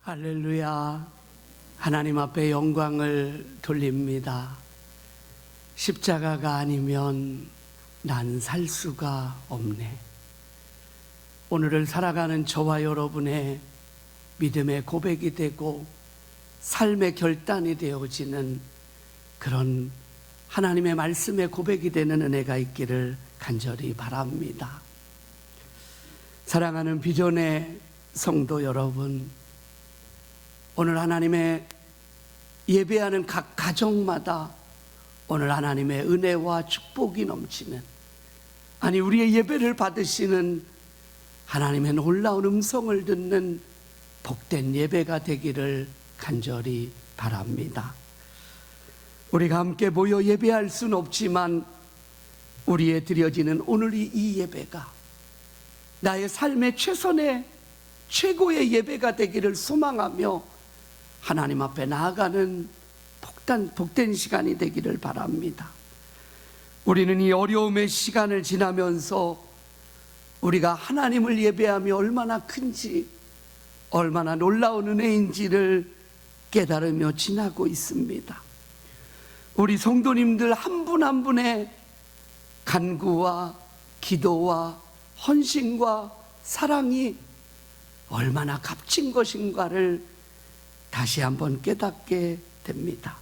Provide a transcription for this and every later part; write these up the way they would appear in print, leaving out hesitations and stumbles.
할렐루야. 하나님 앞에 영광을 돌립니다. 십자가가 아니면 난 살 수가 없네. 오늘을 살아가는 저와 여러분의 믿음의 고백이 되고 삶의 결단이 되어지는 그런 하나님의 말씀의 고백이 되는 은혜가 있기를 간절히 바랍니다. 사랑하는 비전의 성도 여러분, 오늘 하나님의 예배하는 각 가정마다 오늘 하나님의 은혜와 축복이 넘치는, 아니 우리의 예배를 받으시는 하나님의 놀라운 음성을 듣는 복된 예배가 되기를 간절히 바랍니다. 우리가 함께 모여 예배할 수는 없지만 우리의 드려지는 오늘이 이 예배가 나의 삶의 최선의 최고의 예배가 되기를 소망하며 하나님 앞에 나아가는 복된 시간이 되기를 바랍니다. 우리는 이 어려움의 시간을 지나면서 우리가 하나님을 예배하며 얼마나 큰지, 얼마나 놀라운 은혜인지를 깨달으며 지나고 있습니다. 우리 성도님들 한 분 한 분의 간구와 기도와 헌신과 사랑이 얼마나 값진 것인가를 다시 한번 깨닫게 됩니다.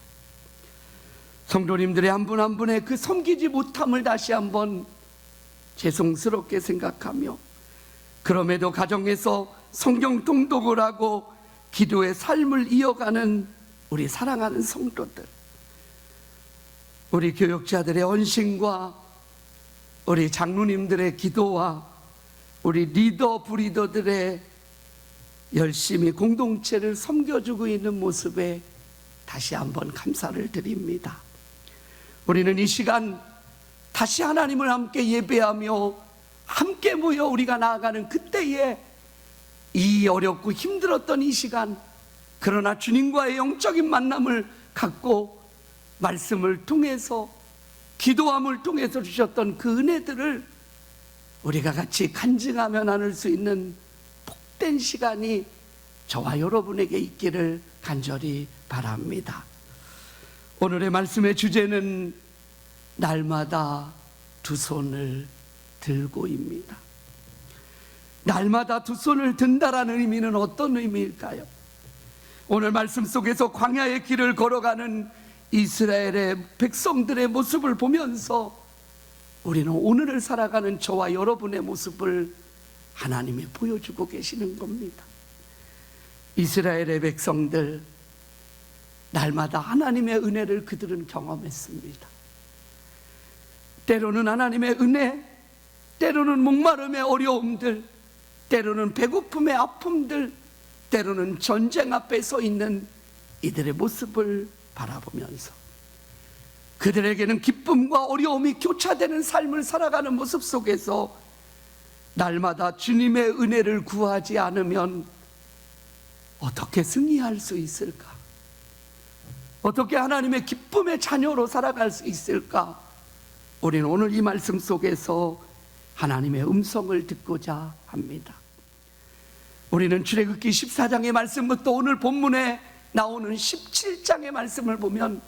성도님들의 한 분 한 분의 그 섬기지 못함을 다시 한번 죄송스럽게 생각하며, 그럼에도 가정에서 성경 통독을 하고 기도의 삶을 이어가는 우리 사랑하는 성도들, 우리 교역자들의 헌신과 우리 장로님들의 기도와 우리 리더 브리더들의 열심히 공동체를 섬겨주고 있는 모습에 다시 한번 감사를 드립니다. 우리는 이 시간 다시 하나님을 함께 예배하며 함께 모여 우리가 나아가는 그때에 이 어렵고 힘들었던 이 시간, 그러나 주님과의 영적인 만남을 갖고 말씀을 통해서 기도함을 통해서 주셨던 그 은혜들을 우리가 같이 간증하며 나눌 수 있는 복된 시간이 저와 여러분에게 있기를 간절히 바랍니다. 오늘의 말씀의 주제는 날마다 두 손을 들고입니다. 날마다 두 손을 든다라는 의미는 어떤 의미일까요? 오늘 말씀 속에서 광야의 길을 걸어가는 이스라엘의 백성들의 모습을 보면서 우리는 오늘을 살아가는 저와 여러분의 모습을 하나님이 보여주고 계시는 겁니다. 이스라엘의 백성들, 날마다 하나님의 은혜를 그들은 경험했습니다. 때로는 하나님의 은혜, 때로는 목마름의 어려움들, 때로는 배고픔의 아픔들, 때로는 전쟁 앞에 서 있는 이들의 모습을 바라보면서 그들에게는 기쁨과 어려움이 교차되는 삶을 살아가는 모습 속에서 날마다 주님의 은혜를 구하지 않으면 어떻게 승리할 수 있을까? 어떻게 하나님의 기쁨의 자녀로 살아갈 수 있을까? 우리는 오늘 이 말씀 속에서 하나님의 음성을 듣고자 합니다. 우리는 출애굽기 14장의 말씀부터 오늘 본문에 나오는 17장의 말씀을 보면,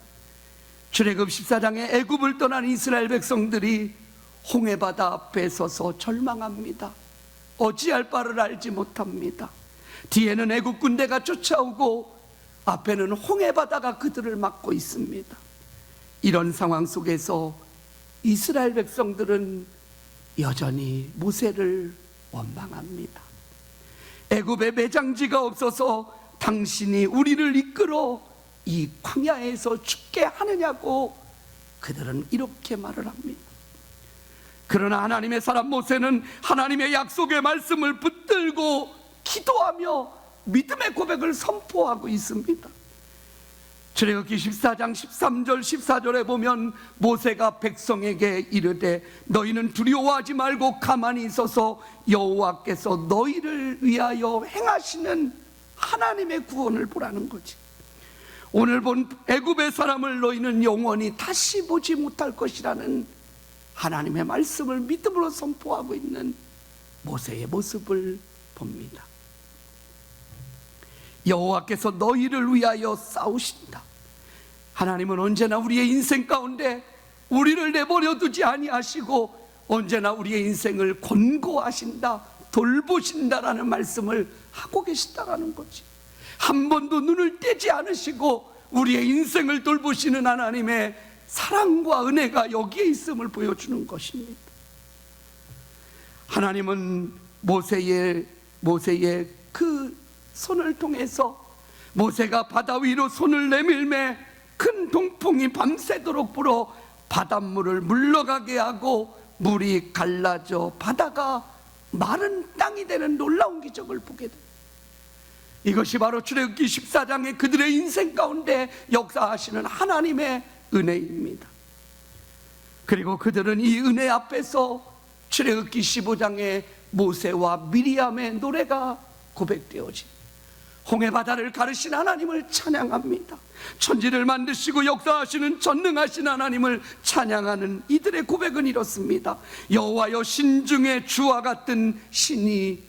출애굽 14장에 애굽을 떠난 이스라엘 백성들이 홍해바다 앞에 서서 절망합니다. 어찌할 바를 알지 못합니다. 뒤에는 애굽 군대가 쫓아오고 앞에는 홍해바다가 그들을 막고 있습니다. 이런 상황 속에서 이스라엘 백성들은 여전히 모세를 원망합니다. 애굽에 매장지가 없어서 당신이 우리를 이끌어 이 광야에서 죽게 하느냐고 그들은 이렇게 말을 합니다. 그러나 하나님의 사람 모세는 하나님의 약속의 말씀을 붙들고 기도하며 믿음의 고백을 선포하고 있습니다. 출애굽기 14장 13절 14절에 보면 모세가 백성에게 이르되 너희는 두려워하지 말고 가만히 있어서 여호와께서 너희를 위하여 행하시는 하나님의 구원을 보라는 거지. 오늘 본 애굽의 사람을 너희는 영원히 다시 보지 못할 것이라는 하나님의 말씀을 믿음으로 선포하고 있는 모세의 모습을 봅니다. 여호와께서 너희를 위하여 싸우신다. 하나님은 언제나 우리의 인생 가운데 우리를 내버려 두지 아니하시고 언제나 우리의 인생을 권고하신다, 돌보신다라는 말씀을 하고 계시다라는 거지. 한 번도 눈을 떼지 않으시고 우리의 인생을 돌보시는 하나님의 사랑과 은혜가 여기에 있음을 보여주는 것입니다. 하나님은 모세의 그 손을 통해서 모세가 바다 위로 손을 내밀매 큰 동풍이 밤새도록 불어 바닷물을 물러가게 하고 물이 갈라져 바다가 마른 땅이 되는 놀라운 기적을 보게 됩니다. 이것이 바로 출애굽기 14장의 그들의 인생 가운데 역사하시는 하나님의 은혜입니다. 그리고 그들은 이 은혜 앞에서 출애굽기 15장의 모세와 미리암의 노래가 고백되어진 홍해바다를 가르신 하나님을 찬양합니다. 천지를 만드시고 역사하시는 전능하신 하나님을 찬양하는 이들의 고백은 이렇습니다. 여호와여, 신중에 주와 같은 신이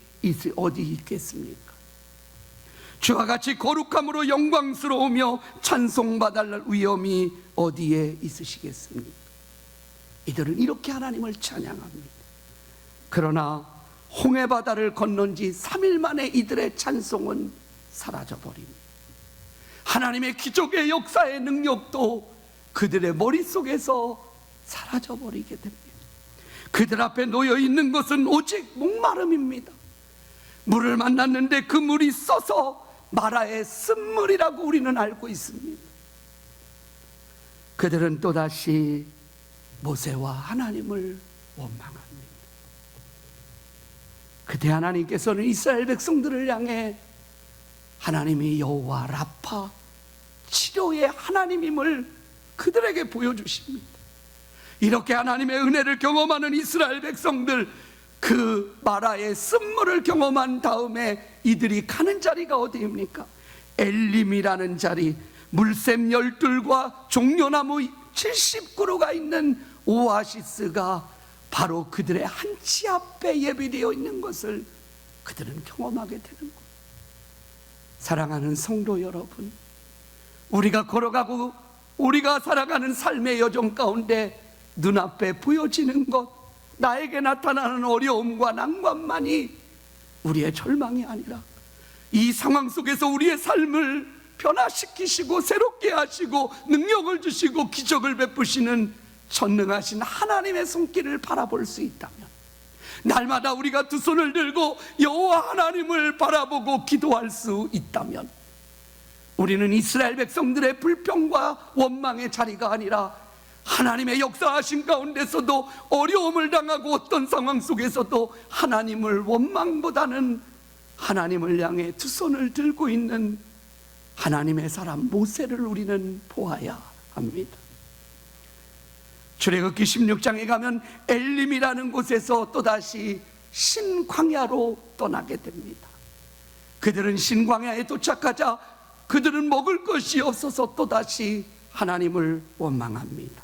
어디 있겠습니까? 주와 같이 거룩함으로 영광스러우며 찬송받을 위엄이 어디에 있으시겠습니까? 이들은 이렇게 하나님을 찬양합니다. 그러나 홍해바다를 건넌 지 3일 만에 이들의 찬송은 사라져버립니다. 하나님의 기적의 역사의 능력도 그들의 머릿속에서 사라져버리게 됩니다. 그들 앞에 놓여있는 것은 오직 목마름입니다. 물을 만났는데 그 물이 써서 마라의 쓴물이라고 우리는 알고 있습니다. 그들은 또다시 모세와 하나님을 원망합니다. 그때 하나님께서는 이스라엘 백성들을 향해 하나님이 여호와 라파, 치료의 하나님임을 그들에게 보여주십니다. 이렇게 하나님의 은혜를 경험하는 이스라엘 백성들, 그 마라의 쓴물을 경험한 다음에 이들이 가는 자리가 어디입니까? 엘림이라는 자리, 물샘 12과 종려나무 70그루가 있는 오아시스가 바로 그들의 한치 앞에 예비되어 있는 것을 그들은 경험하게 되는 것. 사랑하는 성도 여러분, 우리가 걸어가고 우리가 살아가는 삶의 여정 가운데 눈앞에 보여지는 것, 나에게 나타나는 어려움과 난관만이 우리의 절망이 아니라 이 상황 속에서 우리의 삶을 변화시키시고 새롭게 하시고 능력을 주시고 기적을 베푸시는 전능하신 하나님의 손길을 바라볼 수 있다면, 날마다 우리가 두 손을 들고 여호와 하나님을 바라보고 기도할 수 있다면, 우리는 이스라엘 백성들의 불평과 원망의 자리가 아니라 하나님의 역사하신 가운데서도 어려움을 당하고 어떤 상황 속에서도 하나님을 원망보다는 하나님을 향해 두 손을 들고 있는 하나님의 사람 모세를 우리는 보아야 합니다. 출애굽기 16장에 가면 엘림이라는 곳에서 또다시 신광야로 떠나게 됩니다. 그들은 신광야에 도착하자 그들은 먹을 것이 없어서 또다시 하나님을 원망합니다.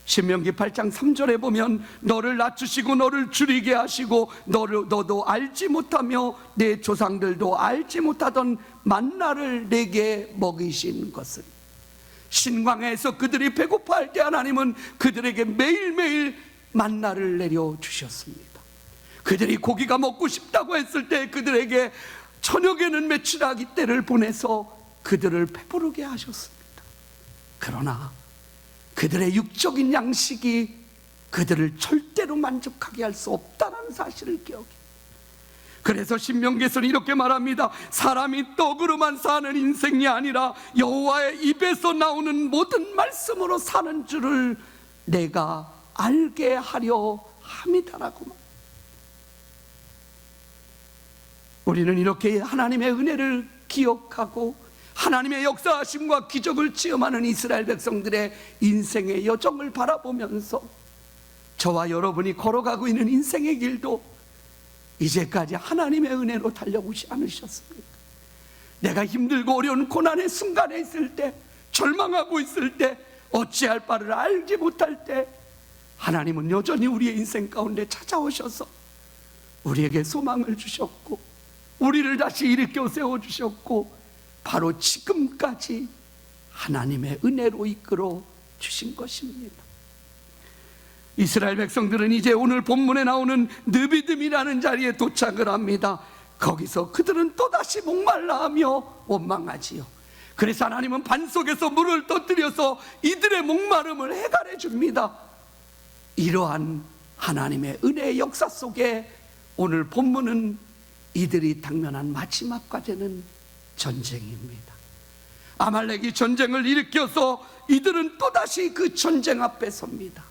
신명기 8장 3절에 보면 너를 낮추시고 너를 줄이게 하시고 너도 알지 못하며 내 조상들도 알지 못하던 만나를 내게 먹이신 것은, 신광야에서 그들이 배고파할 때 하나님은 그들에게 매일매일 만나를 내려주셨습니다. 그들이 고기가 먹고 싶다고 했을 때 그들에게 저녁에는 메추라기 떼를 보내서 그들을 배부르게 하셨습니다. 그러나 그들의 육적인 양식이 그들을 절대로 만족하게 할 수 없다는 사실을 기억해. 그래서 신명기에서는 이렇게 말합니다. 사람이 떡으로만 사는 인생이 아니라 여호와의 입에서 나오는 모든 말씀으로 사는 줄을 내가 알게 하려 함이다라고 말. 우리는 이렇게 하나님의 은혜를 기억하고 하나님의 역사하심과 기적을 체험하는 이스라엘 백성들의 인생의 여정을 바라보면서 저와 여러분이 걸어가고 있는 인생의 길도 이제까지 하나님의 은혜로 달려오지 않으셨습니까? 내가 힘들고 어려운 고난의 순간에 있을 때, 절망하고 있을 때, 어찌할 바를 알지 못할 때 하나님은 여전히 우리의 인생 가운데 찾아오셔서 우리에게 소망을 주셨고 우리를 다시 일으켜 세워주셨고 바로 지금까지 하나님의 은혜로 이끌어 주신 것입니다. 이스라엘 백성들은 이제 오늘 본문에 나오는 느비딤이라는 자리에 도착을 합니다. 거기서 그들은 또다시 목말라하며 원망하지요. 그래서 하나님은 반석에서 물을 터뜨려서 이들의 목마름을 해결해 줍니다. 이러한 하나님의 은혜의 역사 속에 오늘 본문은 이들이 당면한 마지막 과제는 전쟁입니다. 아말렉이 전쟁을 일으켜서 이들은 또다시 그 전쟁 앞에 섭니다.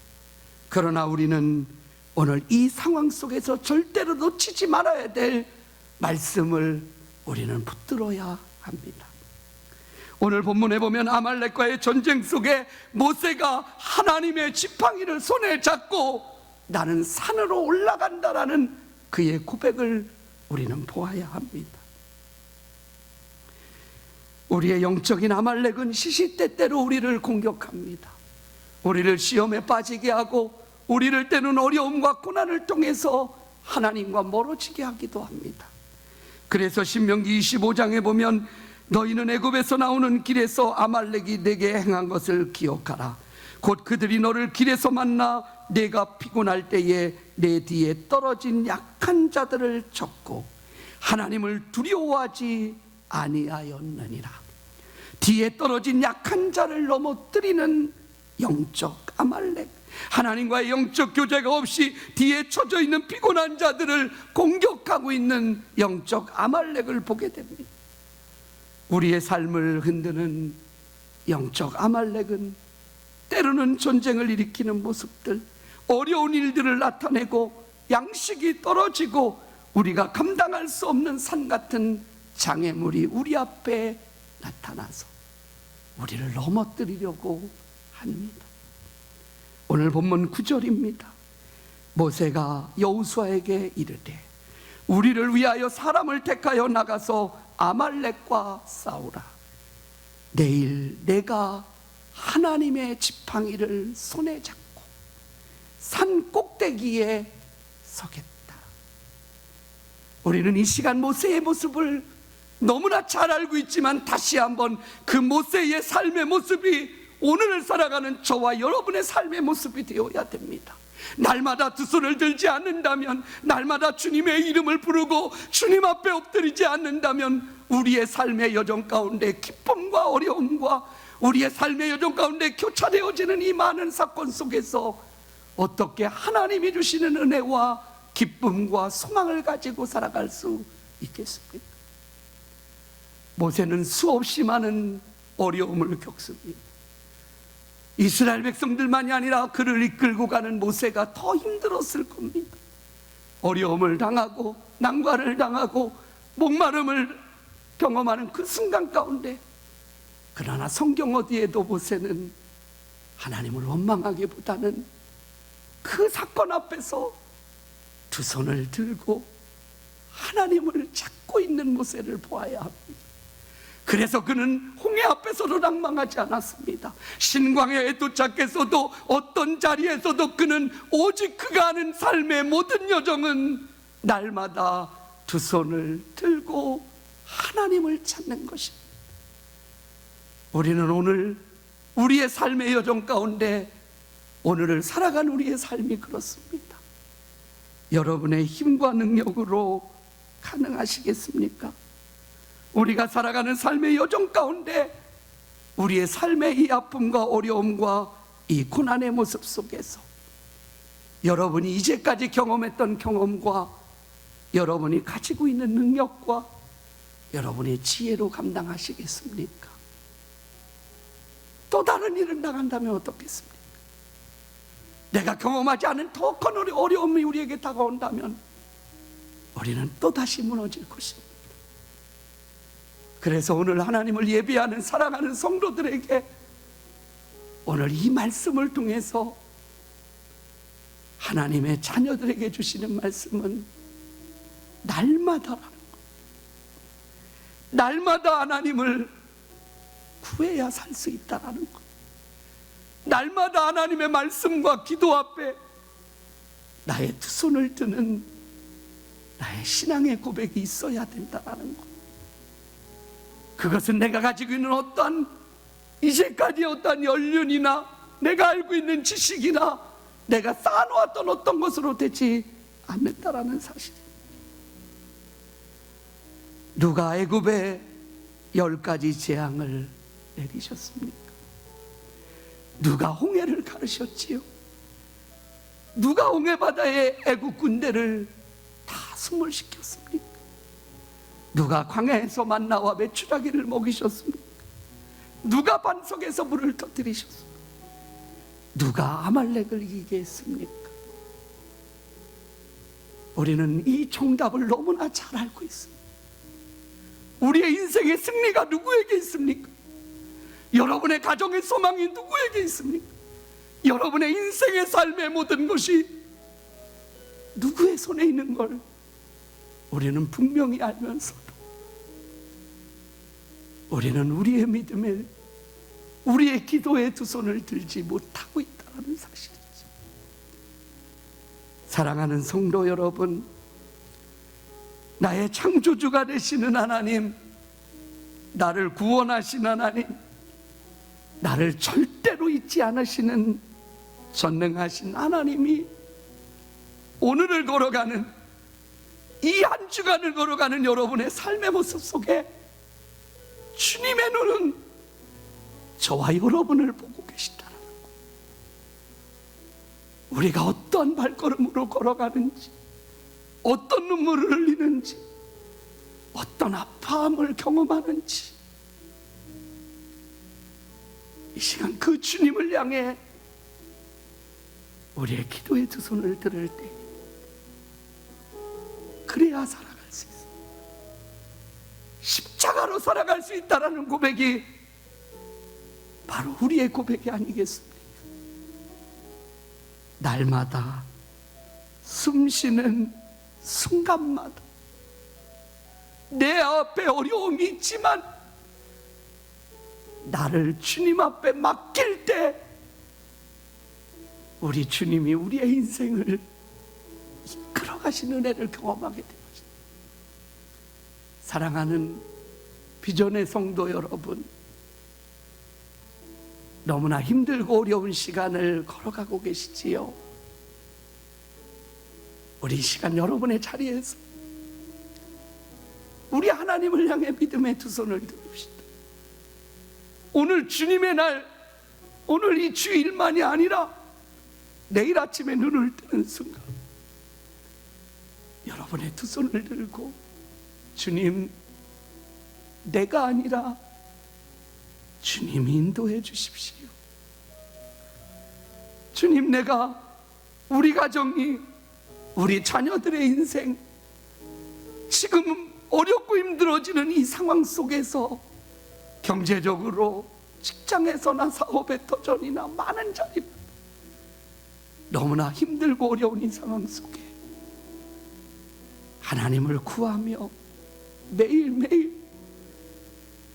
그러나 우리는 오늘 이 상황 속에서 절대로 놓치지 말아야 될 말씀을 우리는 붙들어야 합니다. 오늘 본문에 보면 아말렉과의 전쟁 속에 모세가 하나님의 지팡이를 손에 잡고 나는 산으로 올라간다라는 그의 고백을 우리는 보아야 합니다. 우리의 영적인 아말렉은 시시때때로 우리를 공격합니다. 우리를 시험에 빠지게 하고 우리를 때는 어려움과 고난을 통해서 하나님과 멀어지게 하기도 합니다. 그래서 신명기 25장에 보면 너희는 애굽에서 나오는 길에서 아말렉이 내게 행한 것을 기억하라. 곧 그들이 너를 길에서 만나 내가 피곤할 때에 내 뒤에 떨어진 약한 자들을 쳤고 하나님을 두려워하지 아니하였느니라. 뒤에 떨어진 약한 자를 넘어뜨리는 영적 아말렉, 하나님과의 영적 교제가 없이 뒤에 쳐져 있는 피곤한 자들을 공격하고 있는 영적 아말렉을 보게 됩니다. 우리의 삶을 흔드는 영적 아말렉은 때로는 전쟁을 일으키는 모습들, 어려운 일들을 나타내고 양식이 떨어지고 우리가 감당할 수 없는 산 같은 장애물이 우리 앞에 나타나서 우리를 넘어뜨리려고 합니다. 오늘 본문 9절입니다. 모세가 여호수아에게 이르되 우리를 위하여 사람을 택하여 나가서 아말렉과 싸우라. 내일 내가 하나님의 지팡이를 손에 잡고 산 꼭대기에 서겠다. 우리는 이 시간 모세의 모습을 너무나 잘 알고 있지만 다시 한번 그 모세의 삶의 모습이 오늘을 살아가는 저와 여러분의 삶의 모습이 되어야 됩니다. 날마다 두 손을 들지 않는다면, 날마다 주님의 이름을 부르고 주님 앞에 엎드리지 않는다면 우리의 삶의 여정 가운데 기쁨과 어려움과 우리의 삶의 여정 가운데 교차되어지는 이 많은 사건 속에서 어떻게 하나님이 주시는 은혜와 기쁨과 소망을 가지고 살아갈 수 있겠습니까? 모세는 수없이 많은 어려움을 겪습니다. 이스라엘 백성들만이 아니라 그를 이끌고 가는 모세가 더 힘들었을 겁니다. 어려움을 당하고 난관을 당하고 목마름을 경험하는 그 순간 가운데, 그러나 성경 어디에도 모세는 하나님을 원망하기보다는 그 사건 앞에서 두 손을 들고 하나님을 잡고 있는 모세를 보아야 합니다. 그래서 그는 홍해 앞에서도 낭망하지 않았습니다. 신광야에 도착해서도 어떤 자리에서도 그는 오직 그가 하는 삶의 모든 여정은 날마다 두 손을 들고 하나님을 찾는 것입니다. 우리는 오늘 우리의 삶의 여정 가운데 오늘을 살아간 우리의 삶이 그렇습니다. 여러분의 힘과 능력으로 가능하시겠습니까? 우리가 살아가는 삶의 여정 가운데 우리의 삶의 이 아픔과 어려움과 이 고난의 모습 속에서 여러분이 이제까지 경험했던 경험과 여러분이 가지고 있는 능력과 여러분의 지혜로 감당하시겠습니까? 또 다른 일을 나간다면 어떻겠습니까? 내가 경험하지 않은 더 큰 어려움이 우리에게 다가온다면 우리는 또다시 무너질 것입니다. 그래서 오늘 하나님을 예배하는 사랑하는 성도들에게 오늘 이 말씀을 통해서 하나님의 자녀들에게 주시는 말씀은 날마다라는 것, 날마다 하나님을 구해야 살 수 있다라는 것, 날마다 하나님의 말씀과 기도 앞에 나의 두 손을 드는 나의 신앙의 고백이 있어야 된다는 것. 그것은 내가 가지고 있는 어떠한 이제까지 어떠한 연륜이나 내가 알고 있는 지식이나 내가 쌓아놓았던 어떤 것으로 되지 않는다라는 사실입니다. 누가 애굽에 10가지 재앙을 내리셨습니까? 누가 홍해를 가르셨지요? 누가 홍해바다에 애굽 군대를 다 숨을시켰습니까? 누가 광야에서 만나와 메추라기를 먹이셨습니까? 누가 반석에서 물을 터뜨리셨습니까? 누가 아말렉을 이기게 했습니까? 우리는 이 정답을 너무나 잘 알고 있습니다. 우리의 인생의 승리가 누구에게 있습니까? 여러분의 가정의 소망이 누구에게 있습니까? 여러분의 인생의 삶의 모든 것이 누구의 손에 있는 걸 우리는 분명히 알면서도 우리는 우리의 믿음에, 우리의 기도에 두 손을 들지 못하고 있다는 사실이죠. 사랑하는 성도 여러분, 나의 창조주가 되시는 하나님, 나를 구원하신 하나님, 나를 절대로 잊지 않으시는 전능하신 하나님이 오늘을 걸어가는, 이 한 주간을 걸어가는 여러분의 삶의 모습 속에 주님의 눈은 저와 여러분을 보고 계시다는 것. 우리가 어떤 발걸음으로 걸어가는지, 어떤 눈물을 흘리는지, 어떤 아파함을 경험하는지, 이 시간 그 주님을 향해 우리의 기도의 두 손을 들을 때, 그래야 살아갈 수 있어요. 십자가로 살아갈 수 있다는 고백이 바로 우리의 고백이 아니겠습니까? 날마다 숨쉬는 순간마다 내 앞에 어려움이 있지만 나를 주님 앞에 맡길 때 우리 주님이 우리의 인생을 이끌어 가시는 은혜를 경험하게 됩니다. 사랑하는 비전의 성도 여러분, 너무나 힘들고 어려운 시간을 걸어가고 계시지요? 우리 이 시간 여러분의 자리에서 우리 하나님을 향해 믿음의 두 손을 들읍시다. 오늘 주님의 날, 오늘 이 주일만이 아니라 내일 아침에 눈을 뜨는 순간 여러분의 두 손을 들고, 주님, 내가 아니라 주님이 인도해 주십시오. 주님, 내가, 우리 가정이, 우리 자녀들의 인생, 지금 어렵고 힘들어지는 이 상황 속에서 경제적으로 직장에서나 사업의 도전이나 많은 자리, 너무나 힘들고 어려운 이 상황 속에 하나님을 구하며 매일매일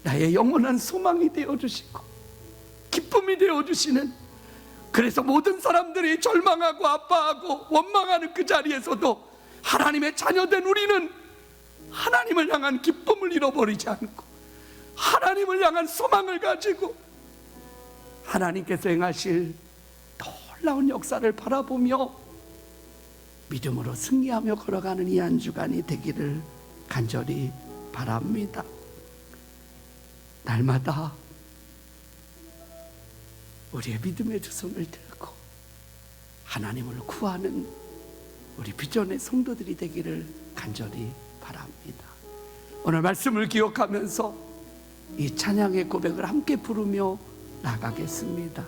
나의 영원한 소망이 되어주시고 기쁨이 되어주시는, 그래서 모든 사람들이 절망하고 아파하고 원망하는 그 자리에서도 하나님의 자녀된 우리는 하나님을 향한 기쁨을 잃어버리지 않고 하나님을 향한 소망을 가지고 하나님께서 행하실 놀라운 역사를 바라보며 믿음으로 승리하며 걸어가는 이 한 주간이 되기를 간절히 바랍니다. 날마다 우리의 믿음의 두 손을 들고 하나님을 구하는 우리 비전의 성도들이 되기를 간절히 바랍니다. 오늘 말씀을 기억하면서 이 찬양의 고백을 함께 부르며 나가겠습니다.